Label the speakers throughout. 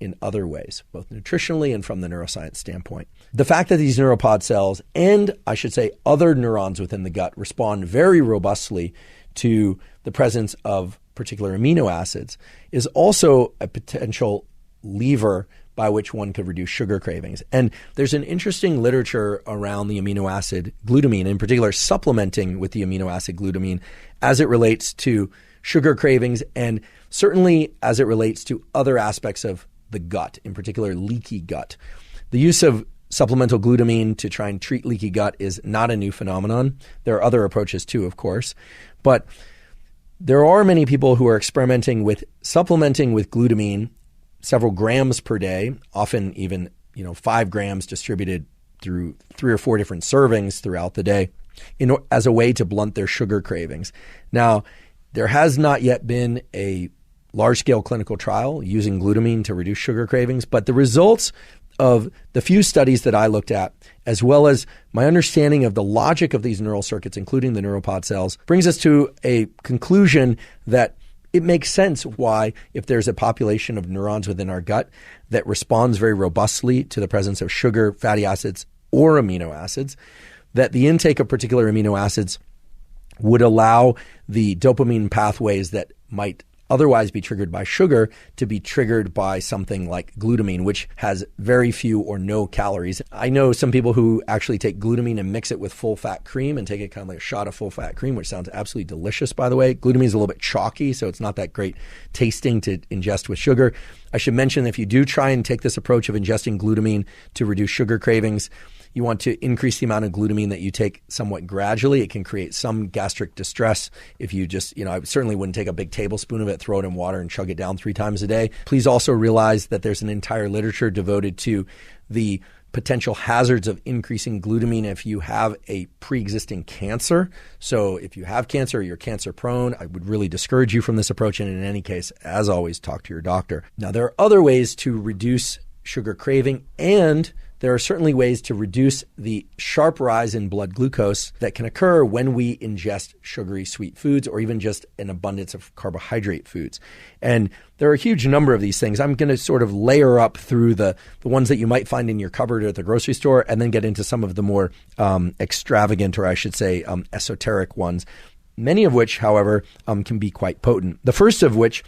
Speaker 1: in other ways, both nutritionally and from the neuroscience standpoint. The fact that these neuropod cells, and I should say other neurons within the gut, respond very robustly to the presence of particular amino acids is also a potential lever by which one could reduce sugar cravings. And there's an interesting literature around the amino acid glutamine, in particular supplementing with the amino acid glutamine as it relates to sugar cravings, and certainly as it relates to other aspects of the gut, in particular leaky gut. The use of supplemental glutamine to try and treat leaky gut is not a new phenomenon. There are other approaches too, of course, but there are many people who are experimenting with supplementing with glutamine several grams per day, often even 5 grams distributed through 3 or 4 different servings throughout the day as a way to blunt their sugar cravings. Now, there has not yet been a large-scale clinical trial using glutamine to reduce sugar cravings, but the results of the few studies that I looked at, as well as my understanding of the logic of these neural circuits, including the neuropod cells, brings us to a conclusion that it makes sense why, if there's a population of neurons within our gut that responds very robustly to the presence of sugar, fatty acids, or amino acids, that the intake of particular amino acids would allow the dopamine pathways that might otherwise be triggered by sugar to be triggered by something like glutamine, which has very few or no calories. I know some people who actually take glutamine and mix it with full-fat cream and take it kind of like a shot of full-fat cream, which sounds absolutely delicious, by the way. Glutamine is a little bit chalky, so it's not that great tasting to ingest with sugar. I should mention that if you do try and take this approach of ingesting glutamine to reduce sugar cravings, you want to increase the amount of glutamine that you take somewhat gradually. It can create some gastric distress if you just, I certainly wouldn't take a big tablespoon of it, throw it in water and chug it down 3 times a day. Please also realize that there's an entire literature devoted to the potential hazards of increasing glutamine if you have a pre-existing cancer. So if you have cancer or you're cancer prone, I would really discourage you from this approach. And in any case, as always, talk to your doctor. Now, there are other ways to reduce sugar craving, and there are certainly ways to reduce the sharp rise in blood glucose that can occur when we ingest sugary sweet foods or even just an abundance of carbohydrate foods. And there are a huge number of these things. I'm going to sort of layer up through the ones that you might find in your cupboard or at the grocery store, and then get into some of the more extravagant, or I should say esoteric ones, many of which, however, can be quite potent. The first of which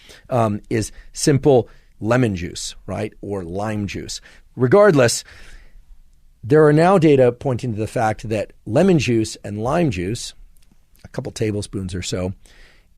Speaker 1: is simple lemon juice, right, or lime juice. Regardless, there are now data pointing to the fact that lemon juice and lime juice, a couple tablespoons or so,